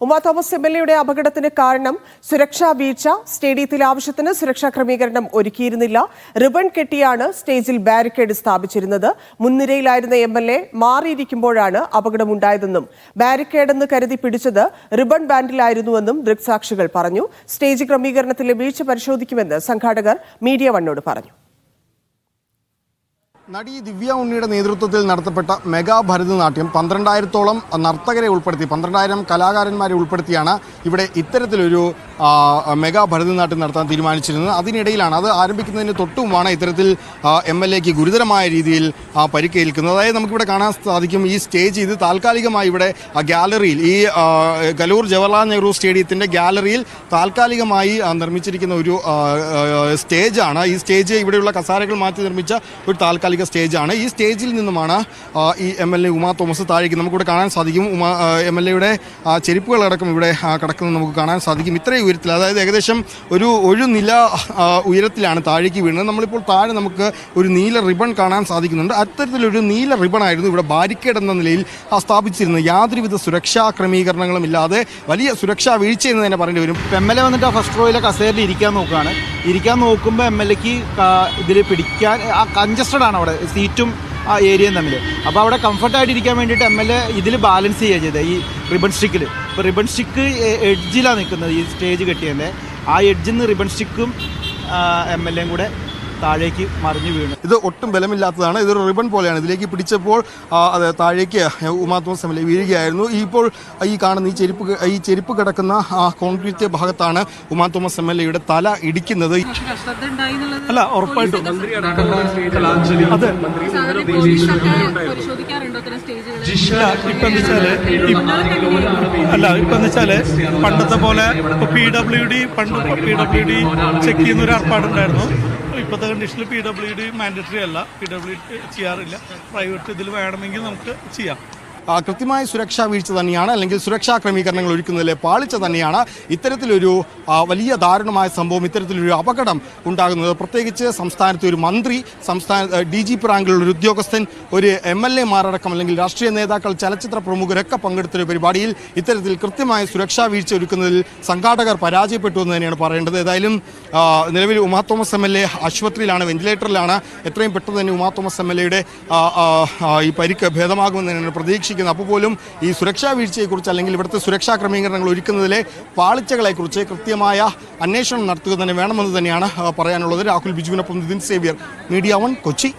Uma Thomas എംഎൽഎയുടെ അപകടത്തിന് കാരണം സുരക്ഷാ വീഴ്ച. സ്റ്റേഡിയത്തിലെ ആവശ്യത്തിന് സുരക്ഷാ ക്രമീകരണം ഒരുക്കിയിരുന്നില്ല. റിബൺ കെട്ടിയാണ് സ്റ്റേജിൽ ബാരിക്കേഡ് സ്ഥാപിച്ചിരുന്നത്. മുൻനിരയിലായിരുന്ന എംഎൽഎ മാറിയിരിക്കുമ്പോഴാണ് അപകടമുണ്ടായതെന്നും ബാരിക്കേഡെന്ന് കരുതി പിടിച്ചത് റിബൺ ബാൻഡിലായിരുന്നുവെന്നും ദൃക്സാക്ഷികൾ പറഞ്ഞു. സ്റ്റേജ് ക്രമീകരണത്തിലെ വീഴ്ച പരിശോധിക്കുമെന്ന് സംഘാടകർ മീഡിയ വണ്ണോട് പറഞ്ഞു. നടി ദിവ്യ ഉണ്ണിയുടെ നേതൃത്വത്തിൽ നടത്തപ്പെട്ട മെഗാ ഭരതനാട്യം 12,000-ഓളം നർത്തകരെ ഉൾപ്പെടുത്തി 12,000 കലാകാരന്മാരെ ഉൾപ്പെടുത്തിയാണ് ഇവിടെ ഇത്തരത്തിലൊരു മെഗാ ഭരതനാട്യം നടത്താൻ തീരുമാനിച്ചിരുന്നത്. അതിനിടയിലാണ് അത് ആരംഭിക്കുന്നതിന് തൊട്ടുമുമ്പാണ് ഇത്തരത്തിൽ എംഎൽഎക്ക് ഗുരുതരമായ രീതിയിൽ പരിക്കേൽക്കുന്നത്. അതായത് നമുക്കിവിടെ കാണാൻ സാധിക്കും, ഈ സ്റ്റേജ് ഇത് താൽക്കാലികമായി ഇവിടെ ഗാലറിയിൽ ഈ കലൂർ ജവഹർലാൽ നെഹ്റു സ്റ്റേഡിയത്തിൻ്റെ ഗാലറിയിൽ താൽക്കാലികമായി നിർമ്മിച്ചിരിക്കുന്ന ഒരു സ്റ്റേജാണ്. ഈ സ്റ്റേജ് ഇവിടെയുള്ള കസാരകൾ മാറ്റി നിർമ്മിച്ച ഒരു താൽക്കാലിക സ്റ്റേജാണ്. ഈ സ്റ്റേജിൽ നിന്നുമാണ് ഈ എംഎൽഎ ഉമാ തോമസ് താഴേക്ക് നമുക്കിവിടെ കാണാൻ സാധിക്കും. എംഎൽഎയുടെ ചെരുപ്പുകളടക്കം ഇവിടെ കിടക്കുന്നത് നമുക്ക് കാണാൻ സാധിക്കും. ഇത്രയും ഉയരത്തിൽ, അതായത് ഏകദേശം ഒരു നില ഉയരത്തിലാണ് താഴേക്ക് വീഴുന്നത്. നമ്മളിപ്പോൾ താഴെ നമുക്ക് ഒരു നീല റിബൺ കാണാൻ സാധിക്കുന്നുണ്ട്. അത്തരത്തിലൊരു നീല റിബണായിരുന്നു ഇവിടെ ബാരിക്കേഡ് എന്ന നിലയിൽ സ്ഥാപിച്ചിരുന്നത്. യാതൊരുവിധ സുരക്ഷാ ക്രമീകരണങ്ങളും ഇല്ലാതെ വലിയ സുരക്ഷാ വീഴ്ച എന്ന് തന്നെ പറയേണ്ടി വരും. എംഎൽഎ വന്നിട്ട് ആ ഫസ്റ്റ് റോയിലെ കസേരയിൽ ഇരിക്കാൻ നോക്കുകയാണ്. ഇരിക്കാൻ നോക്കുമ്പോൾ എംഎൽഎക്ക് ഇതിൽ പിടിക്കാൻ കൺജസ്റ്റഡ് ആണ് അവിടെ സീറ്റും ആ ഏരിയയും തമ്മിൽ. അപ്പോൾ അവിടെ കംഫർട്ടായിട്ട് ഇരിക്കാൻ വേണ്ടിയിട്ട് എംഎൽഎ ഇതിൽ ബാലൻസ് ചെയ്യുക ചെയ്തത് ഈ റിബൺ സ്റ്റിക്കിൽ. ഇപ്പോൾ റിബൺ സ്റ്റിക്ക് എഡ്ജിലാണ് നിൽക്കുന്നത് ഈ സ്റ്റേജ് കെട്ടിയതിൻ്റെ. ആ എഡ്ജിൽ നിന്ന് റിബൺ സ്റ്റിക്കും എംഎൽഎയും കൂടെ താഴേക്ക് മറിഞ്ഞു വീണു. ഇത് ഒട്ടും ബലമില്ലാത്തതാണ്. ഇതൊരു റിബൺ പോലെയാണ്. ഇതിലേക്ക് പിടിച്ചപ്പോൾ അത് താഴേക്ക് ഉമാ തോമസ് എംഎൽഎ വീഴുകയായിരുന്നു. ഇപ്പോൾ ഈ കാണുന്ന ഈ ചെരുപ്പ് കിടക്കുന്ന കോൺക്രീറ്റ് ഭാഗത്താണ് ഉമാ തോമസ് എംഎൽഎയുടെ തല ഇടിക്കുന്നത്. അല്ല, ഉറപ്പായിട്ടും ഇപ്പം വെച്ചാല് പണ്ടത്തെ പോലെ PWD ചെക്ക് ചെയ്യുന്ന ഒരു ഏർപ്പാടുണ്ടായിരുന്നു. ഇപ്പോഴത്തെ കണ്ടീഷനിൽ PWD മാൻഡറ്ററി അല്ല, PWD ചെയ്യാറില്ല. പ്രൈവറ്റ് ഇതിൽ വേണമെങ്കിൽ നമുക്ക് ചെയ്യാം. കൃത്യമായ സുരക്ഷാ വീഴ്ച തന്നെയാണ്, അല്ലെങ്കിൽ സുരക്ഷാ ക്രമീകരണങ്ങൾ ഒരുക്കുന്നതിലെ പാളിച്ച തന്നെയാണ് ഇത്തരത്തിലൊരു വലിയ ദാരുണമായ സംഭവം, ഇത്തരത്തിലൊരു അപകടം ഉണ്ടാകുന്നത്. പ്രത്യേകിച്ച് സംസ്ഥാനത്തെ ഒരു മന്ത്രി, DGP റാങ്കിലുള്ള ഒരു ഉദ്യോഗസ്ഥൻ, ഒരു MLA മാരടക്കം അല്ലെങ്കിൽ രാഷ്ട്രീയ നേതാക്കൾ, ചലച്ചിത്ര പ്രമുഖരൊക്കെ പങ്കെടുത്തൊരു പരിപാടിയിൽ ഇത്തരത്തിൽ കൃത്യമായ സുരക്ഷാ വീഴ്ച ഒരുക്കുന്നതിൽ സംഘാടകർ പരാജയപ്പെട്ടു എന്ന് തന്നെയാണ് പറയേണ്ടത്. ഏതായാലും നിലവിൽ ഉമാ തോമസ് MLA ആശുപത്രിയിലാണ്, വെന്റിലേറ്ററിലാണ്. എത്രയും പെട്ടെന്ന് തന്നെ ഉമാ തോമസ് MLAയുടെ ഈ പരിക്ക് ഭേദമാകുമെന്ന് തന്നെയാണ് പ്രതീക്ഷിക്കുന്നത്. അപ്പോൾ പോലും ഈ സുരക്ഷാ വീഴ്ചയെക്കുറിച്ച് അല്ലെങ്കിൽ ഇവിടുത്തെ സുരക്ഷാ ക്രമീകരണങ്ങൾ ഒരുക്കുന്നതിലെ പാളിച്ചകളെക്കുറിച്ച് കൃത്യമായ അന്വേഷണം നടത്തുക തന്നെ വേണമെന്ന് തന്നെയാണ് പറയാനുള്ളത്. രാഹുൽ ബിജുവിനൊപ്പം നിതിൻ സേവ്യർ, മീഡിയ 1, കൊച്ചി.